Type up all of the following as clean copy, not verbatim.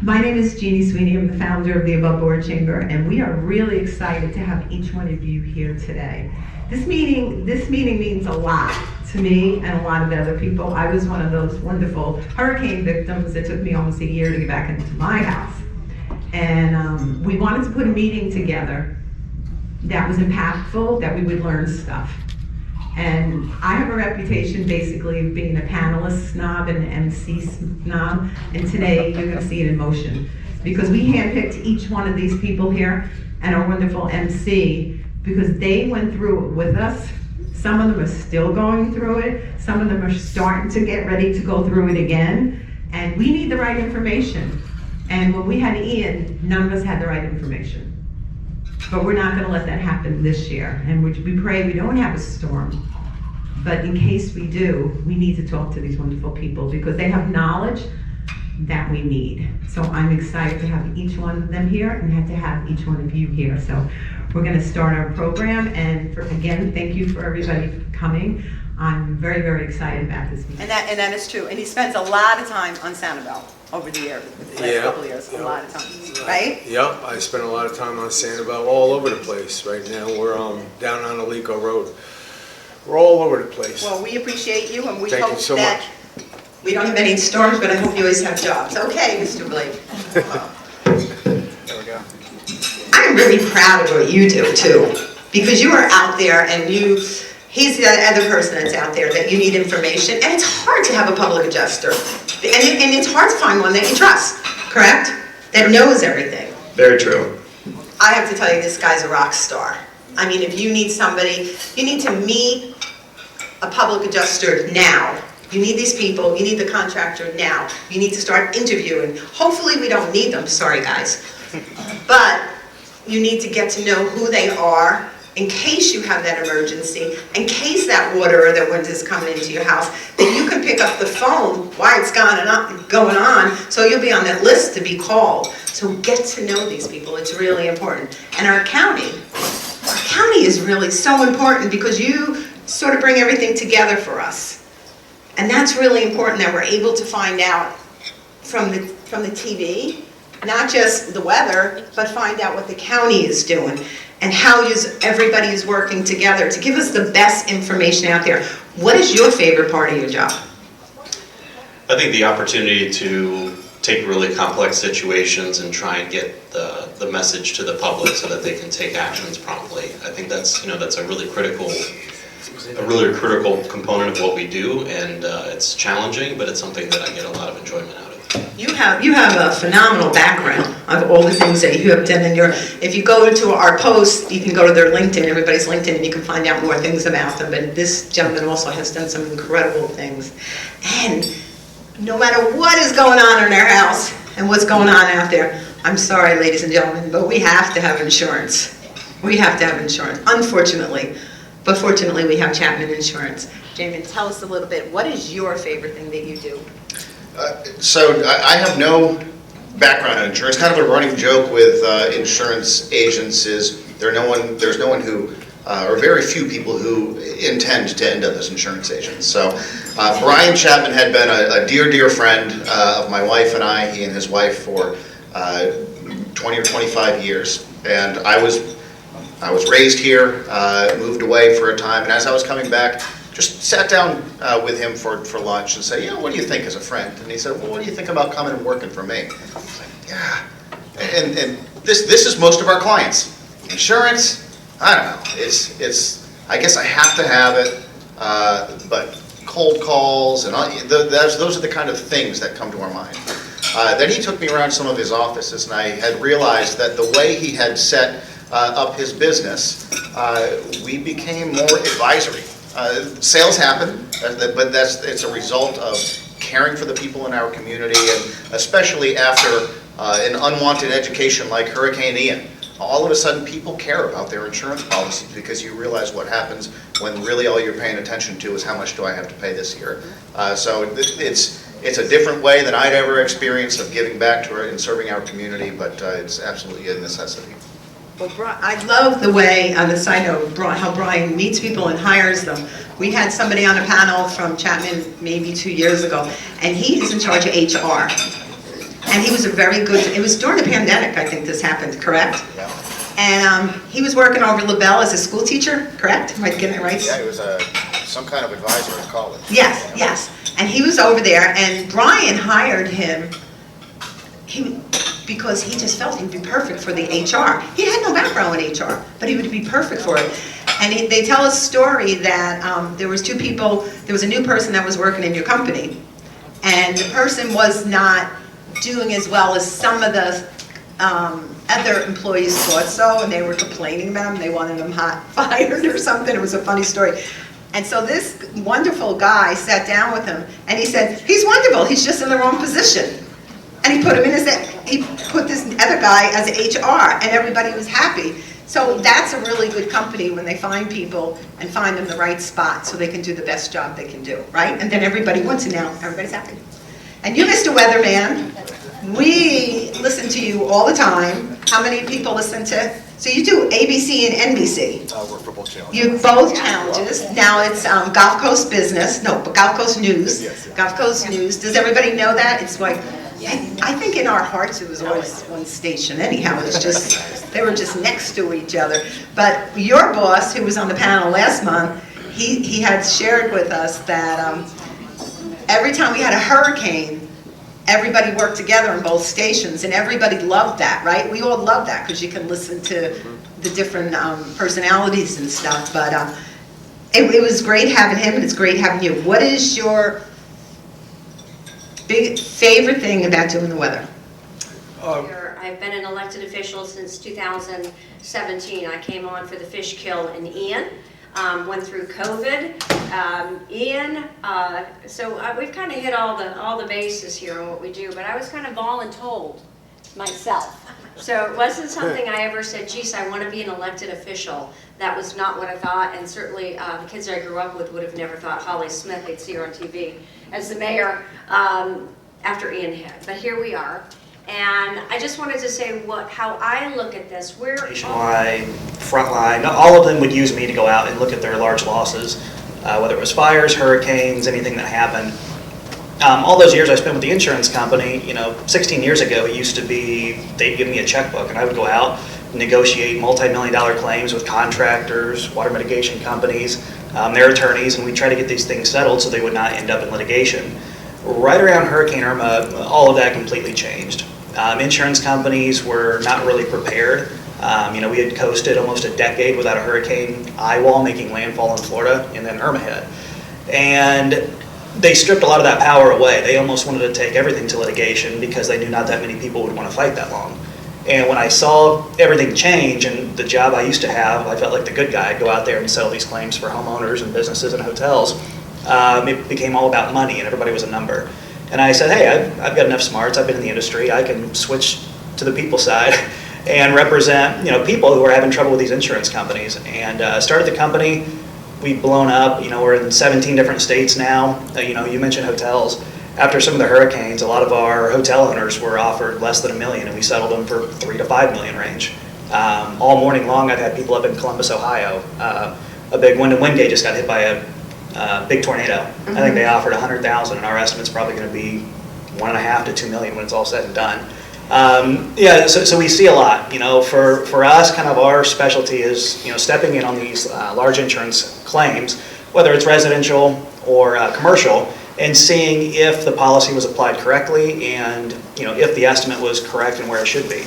My name is Jeannie Sweeney. I'm the founder of the Above Board Chamber, and we are really excited to have each one of you here today. This meeting means a lot to me and a lot of other people. I was one of those wonderful hurricane victims. It took me almost a year to get back into my house. And we wanted to put a meeting together that was impactful, that we would learn stuff. And I have a reputation basically of being a panelist snob and an MC snob, and today you're gonna see it in motion. Because we handpicked each one of these people here and our wonderful MC because they went through it with us. Some of them are still going through it. Some of them are starting to get ready to go through it again. And we need the right information. And when we had Ian, none of us had the right information. But we're not gonna let that happen this year. And we pray we don't have a storm. But in case we do, we need to talk to these wonderful people because they have knowledge that we need. So I'm excited to have each one of them here and to have each one of you here. So we're gonna start our program, and again, thank you for everybody coming. I'm very, very excited about this meeting. And that is true. And he spends a lot of time on Sanibel over the years, the last couple of years, a lot of time, right? Yep, I spent a lot of time on Sanibel, all over the place. Right now, we're down on Alico Road. We're all over the place. Well, we appreciate you, and we Thank hope you so that much. we don't have any storms, but I hope you always have jobs. Okay, Mr. Blake. There we go. I'm really proud of what you do too, because you are out there and he's the other person that's out there that you need information, and it's hard to have a public adjuster. And it's hard to find one that you trust, correct? That knows everything. Very true. I have to tell you, this guy's a rock star. I mean, if you need somebody, you need to meet a public adjuster now. You need these people, you need the contractor now. You need to start interviewing. Hopefully we don't need them, sorry guys. But you need to get to know who they are in case you have that emergency, in case that water or that wind is coming into your house, that you can pick up the phone while it's going on, so you'll be on that list to be called. So get to know these people, it's really important. And our county is really so important because you sort of bring everything together for us. And that's really important that we're able to find out from the TV, not just the weather, but find out what the county is doing and how everybody is working together to give us the best information out there. What is your favorite part of your job? I think the opportunity to take really complex situations and try and get the message to the public so that they can take actions promptly. I think that's a really critical component of what we do, and it's challenging, but it's something that I get a lot of enjoyment out of. You have a phenomenal background of all the things that you have done in if you go to our post, you can go to their LinkedIn, everybody's LinkedIn, and you can find out more things about them. But this gentleman also has done some incredible things. And no matter what is going on in their house and what's going on out there, I'm sorry, ladies and gentlemen, but we have to have insurance. We have to have insurance, unfortunately. But fortunately, we have Chapman Insurance. Jamin, tell us a little bit, what is your favorite thing that you do? So I have no background in insurance. Kind of a running joke with insurance agents is there's no one or very few people who intend to end up as insurance agents. So Brian Chapman had been a dear friend of my wife and I, he and his wife, for 20 or 25 years. And I was raised here, moved away for a time, and as I was coming back, just sat down with him for lunch and said, what do you think as a friend? And he said, well, what do you think about coming and working for me? I was like, yeah. And this is most of our clients. Insurance, I don't know. It's I guess I have to have it, but cold calls and those are the kind of things that come to our mind. Then he took me around some of his offices, and I had realized that the way he had set up his business, we became more advisory. Sales happen, but it's a result of caring for the people in our community, and especially after an unwanted education like Hurricane Ian. All of a sudden, people care about their insurance policies because you realize what happens when really all you're paying attention to is how much do I have to pay this year. So it's a different way than I'd ever experienced of giving back to and serving our community, but it's absolutely a necessity. Well, I love the way, on the side note, how Brian meets people and hires them. We had somebody on a panel from Chapman maybe 2 years ago, and he is in charge of HR. And he was a very good, it was during the pandemic, I think this happened, correct? Yeah. And he was working over LaBelle as a school teacher, correct? Am I getting it right? Yeah, he was some kind of advisor at college. Yes, yes. And he was over there, and Brian hired him because he just felt he'd be perfect for the HR. He had no background in HR, but he would be perfect for it. And they tell a story that there was two people, there was a new person that was working in your company, and the person was not doing as well as some of the other employees thought so, and they were complaining about him, they wanted him fired or something. It was a funny story. And so this wonderful guy sat down with him, and he said, he's wonderful, he's just in the wrong position. And he put him in he put this other guy as HR, and everybody was happy. So that's a really good company when they find people and find them the right spot so they can do the best job they can do, right? And then everybody wants it now, everybody's happy. And you, Mr. Weatherman, we listen to you all the time. How many people listen to? So you do ABC and NBC. I work for both channels. You both challenges. Now it's Gulf Coast Business. No, but Gulf Coast News. Yes, yeah. Gulf Coast News. Does everybody know that? It's like, I think in our hearts it was always one station. Anyhow, it was just, they were just next to each other. But your boss, who was on the panel last month, he had shared with us that every time we had a hurricane, everybody worked together on both stations, and everybody loved that, right? We all love that because you can listen to the different personalities and stuff. But it was great having him, and it's great having you. What is your big favorite thing about doing the weather? I've been an elected official since 2017. I came on for the fish kill in Ian. Went through COVID, Ian, so we've kind of hit all the bases here on what we do, but I was kind of voluntold myself. So it wasn't something I ever said, geez, I want to be an elected official. That was not what I thought, and certainly the kids I grew up with would have never thought Holly Smith, they'd see her on TV, as the mayor after Ian hit. But here we are. And I just wanted to say how I look at this. Nationwide, Frontline, all of them would use me to go out and look at their large losses, whether it was fires, hurricanes, anything that happened. All those years I spent with the insurance company, 16 years ago, it used to be they'd give me a checkbook and I would go out and negotiate multi-million-dollar claims with contractors, water mitigation companies, their attorneys, and we'd try to get these things settled so they would not end up in litigation. Right around Hurricane Irma, all of that completely changed. Insurance companies were not really prepared. We had coasted almost a decade without a hurricane eye wall making landfall in Florida, and then Irma hit. And they stripped a lot of that power away. They almost wanted to take everything to litigation because they knew not that many people would want to fight that long. And when I saw everything change and the job I used to have, I felt like the good guy. I'd go out there and settle these claims for homeowners and businesses and hotels. It became all about money and everybody was a number. And I said, hey, I've got enough smarts, I've been in the industry, I can switch to the people side and represent people who are having trouble with these insurance companies. And started the company, we've blown up, we're in 17 different states now. You mentioned hotels. After some of the hurricanes, a lot of our hotel owners were offered less than $1 million and we settled them for $3 to $5 million range. All morning long I've had people up in Columbus, Ohio. A big Wyndham Wingate just got hit by a big tornado. I think they offered $100,000, and our estimate's probably going to be $1.5 to $2 million when it's all said and done. So we see a lot. For us, kind of our specialty is stepping in on these large insurance claims, whether it's residential or commercial, and seeing if the policy was applied correctly and if the estimate was correct and where it should be.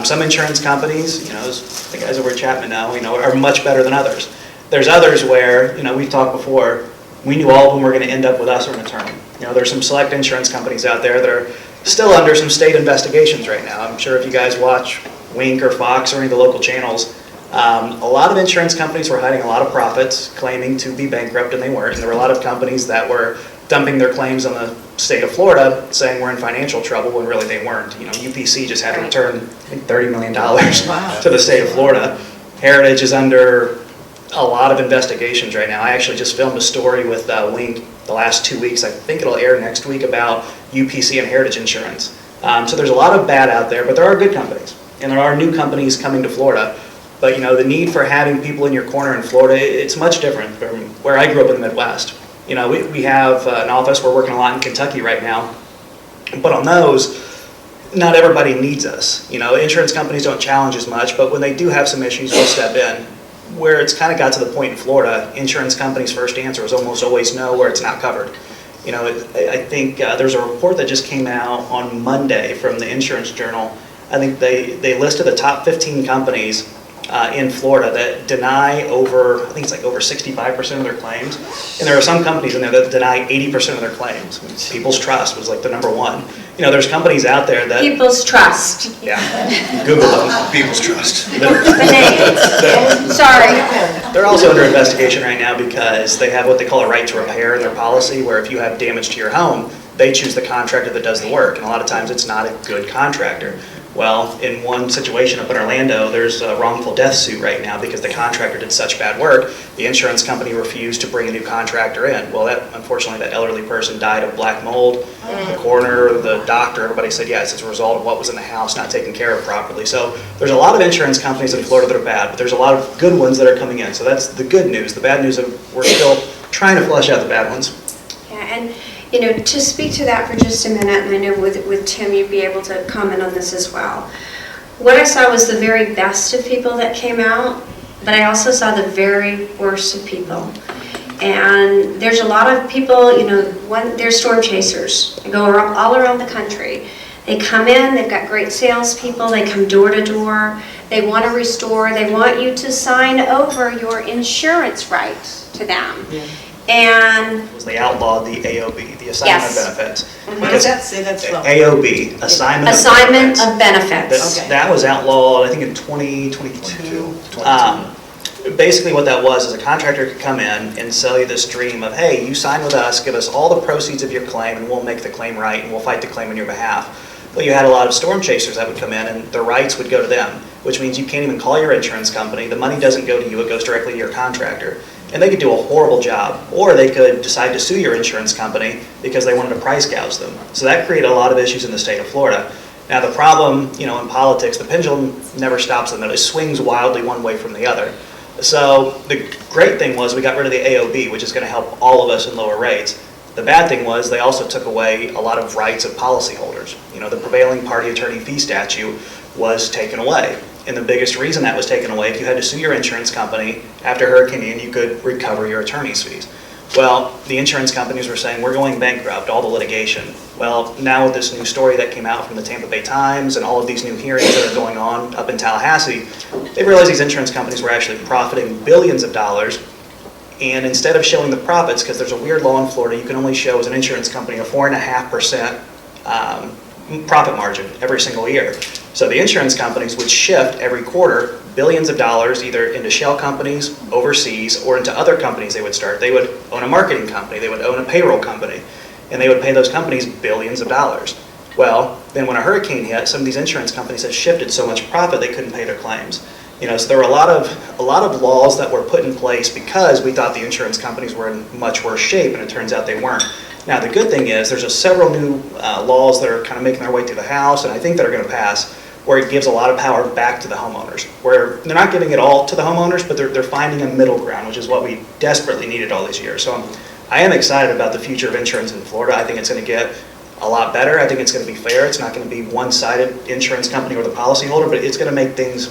Some insurance companies, as the guys over at Chapman know, are much better than others. There's others where, we've talked before, we knew all of them were going to end up with us or an attorney. There's some select insurance companies out there that are still under some state investigations right now. I'm sure if you guys watch Wink or Fox or any of the local channels, a lot of insurance companies were hiding a lot of profits, claiming to be bankrupt, and they weren't. And there were a lot of companies that were dumping their claims on the state of Florida, saying we're in financial trouble when really they weren't. UPC just had to return, I think, $30 million to the state of Florida. Heritage is under a lot of investigations right now. I actually just filmed a story with Wink the last 2 weeks. I think it'll air next week about UPC and Heritage Insurance. So there's a lot of bad out there, but there are good companies. And there are new companies coming to Florida. But the need for having people in your corner in Florida, it's much different from where I grew up in the Midwest. We have an office, we're working a lot in Kentucky right now. But on those, not everybody needs us. You know, insurance companies don't challenge as much, but when they do have some issues, we'll step in. Where it's kind of got to the point in Florida, insurance companies' first answer is almost always no, where it's not covered. You know, I think there's a report that just came out on Monday from the Insurance Journal. I think they listed the top 15 companies in Florida that deny over, I think it's like over 65% of their claims. And there are some companies in there that deny 80% of their claims. People's Trust was like the #1. You know, there's companies out there that... People's Trust. Yeah, Google them. People's Trust. The name. Sorry. They're also under investigation right now because they have what they call a right to repair in their policy, where if you have damage to your home, they choose the contractor that does the work. And a lot of times it's not a good contractor. Well, in one situation up in Orlando, there's a wrongful death suit right now because the contractor did such bad work, the insurance company refused to bring a new contractor in. Well, unfortunately, that elderly person died of black mold. The coroner, the doctor, everybody said, yes, it's a result of what was in the house not taken care of properly. So there's a lot of insurance companies in Florida that are bad, but there's a lot of good ones that are coming in. So that's the good news. The bad news is we're still trying to flush out the bad ones. Yeah, and you know, to speak to that for just a minute, and I know with Tim you'd be able to comment on this as well. What I saw was the very best of people that came out, but I also saw the very worst of people. And there's a lot of people, you know, they're storm chasers. They go all around the country. They come in, they've got great salespeople, they come door to door, they want to restore, they want you to sign over your insurance rights to them. Yeah. And They outlawed the AOB, the assignment Yes. of benefits. What does that say? That's slow. AOB, assignment of benefits. Okay. That was outlawed, I think, in 2022. Basically what that was is a contractor could come in and sell you this dream of, hey, you sign with us, give us all the proceeds of your claim, and we'll make the claim right, and we'll fight the claim on your behalf. Well, you had a lot of storm chasers that would come in, and the rights would go to them, which means you can't even call your insurance company. The money doesn't go to you, it goes directly to your contractor. And they could do a horrible job, or they could decide to sue your insurance company because they wanted to price gouge them. So that created a lot of issues in the state of Florida. Now the problem, you know, in politics, the pendulum never stops them. It swings wildly one way from the other. So the great thing was we got rid of the AOB, which is going to help all of us in lower rates. The bad thing was they also took away a lot of rights of policyholders. You know, the prevailing party attorney fee statute was taken away. And the biggest reason that was taken away, if you had to sue your insurance company after Hurricane Ian, you could recover your attorney's fees. Well, the insurance companies were saying, we're going bankrupt, all the litigation. Well, now with this new story that came out from the Tampa Bay Times and all of these new hearings that are going on up in Tallahassee, they realized these insurance companies were actually profiting billions of dollars. And instead of showing the profits, because there's a weird law in Florida, you can only show as an insurance company a 4.5% profit margin every single year. So the insurance companies would shift every quarter billions of dollars either into shell companies overseas or into other companies they would start. They would own a marketing company, they would own a payroll company, and they would pay those companies billions of dollars. Well, then when a hurricane hit, some of these insurance companies had shifted so much profit they couldn't pay their claims. You know, so there were a lot of laws that were put in place because we thought the insurance companies were in much worse shape, and it turns out they weren't. Now the good thing is there's several new laws that are kind of making their way through the House, and I think that are going to pass, where it gives a lot of power back to the homeowners, where they're not giving it all to the homeowners, but they're finding a middle ground, which is what we desperately needed all these years. So I am excited about the future of insurance in Florida. I think it's going to get a lot better. I think it's going to be fair. It's not going to be one-sided insurance company or the policyholder, but it's going to make things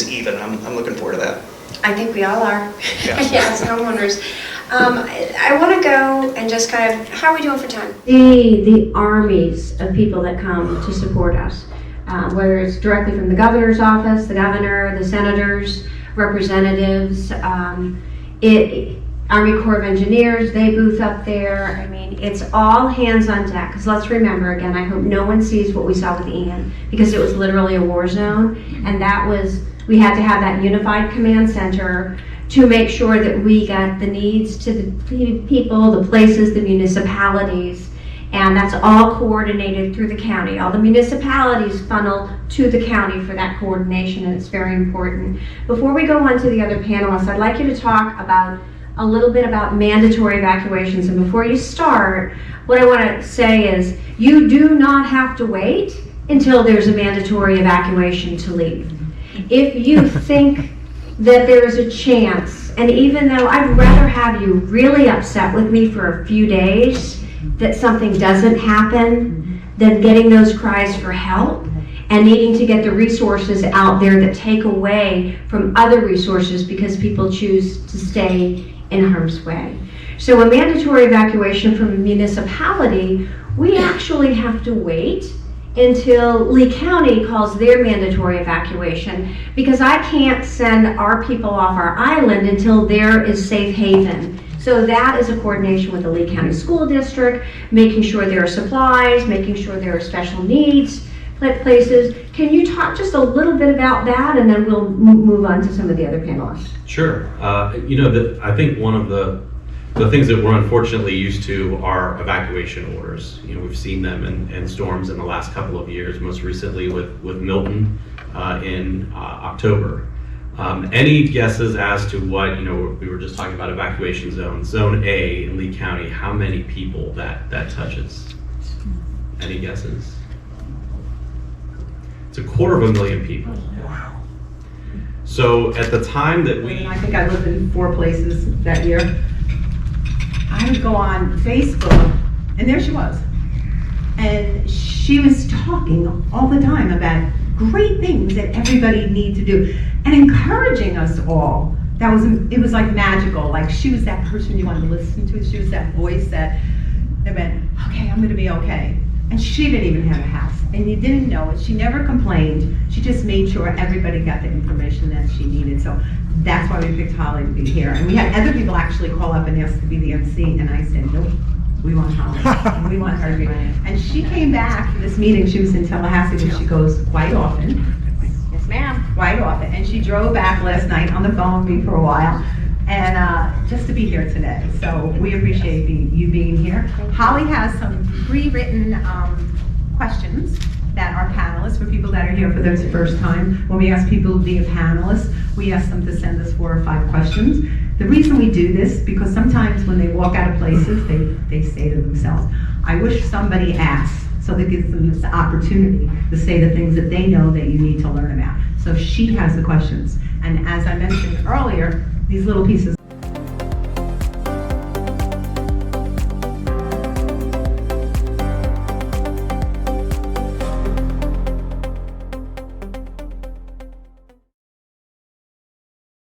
even. I'm looking forward to that. I think we all are. Yeah. Yes, homeowners. I want to go and just kind of, how are we doing for time? The armies of people that come to support us, whether it's directly from the governor's office, the governor, the senators, representatives, Army Corps of Engineers, they booth up there. I mean, it's all hands on deck. Because let's remember, again, I hope no one sees what we saw with Ian, because it was literally a war zone, and we had to have that unified command center to make sure that we got the needs to the people, the places, the municipalities, and that's all coordinated through the county. All the municipalities funnel to the county for that coordination, and it's very important. Before we go on to the other panelists, I'd like you to talk about a little bit about mandatory evacuations. And before you start, what I want to say is you do not have to wait until there's a mandatory evacuation to leave. If you think that there is a chance, and even though I'd rather have you really upset with me for a few days that something doesn't happen, then getting those cries for help and needing to get the resources out there that take away from other resources because people choose to stay in harm's way. So a mandatory evacuation from a municipality, we actually have to wait until Lee County calls their mandatory evacuation, because I can't send our people off our island until there is safe haven. So that is a coordination with the Lee County School District, making sure there are supplies, making sure there are special needs places. Can you talk just a little bit about that, and then we'll move on to some of the other panelists? Sure. I think one of the things that we're unfortunately used to are evacuation orders. We've seen them in storms in the last couple of years, most recently with Milton in October. Any guesses as to what, we were just talking about evacuation zones, Zone A in Lee County, how many people that touches? Any guesses? It's 250,000 people. Wow. So at the time that I think I lived in 4 places that year. I would go on Facebook, and there she was. And she was talking all the time about great things that everybody needs to do and encouraging us all. It was like magical. Like, she was that person you wanted to listen to. She was that voice that went, okay, I'm gonna be okay. And she didn't even have a house, and you didn't know it. She never complained. She just made sure everybody got the information that she needed. So that's why we picked Holly to be here. And we had other people actually call up and ask to be the MC, and I said, nope, we want Holly. We want her to be. And she came back for this meeting. She was in Tallahassee, but she goes quite often. Yes, ma'am. Quite often. And she drove back last night on the phone with me for a while, and just to be here today. So we appreciate you being here. Holly has some pre-written questions that our panelists, for people that are here for the first time, when we ask people to be a panelist, we ask them to send us 4 or 5 questions. The reason we do this, because sometimes when they walk out of places, they say to themselves, I wish somebody asked, so that gives them this opportunity to say the things that they know that you need to learn about. So she has the questions. And as I mentioned earlier, these little pieces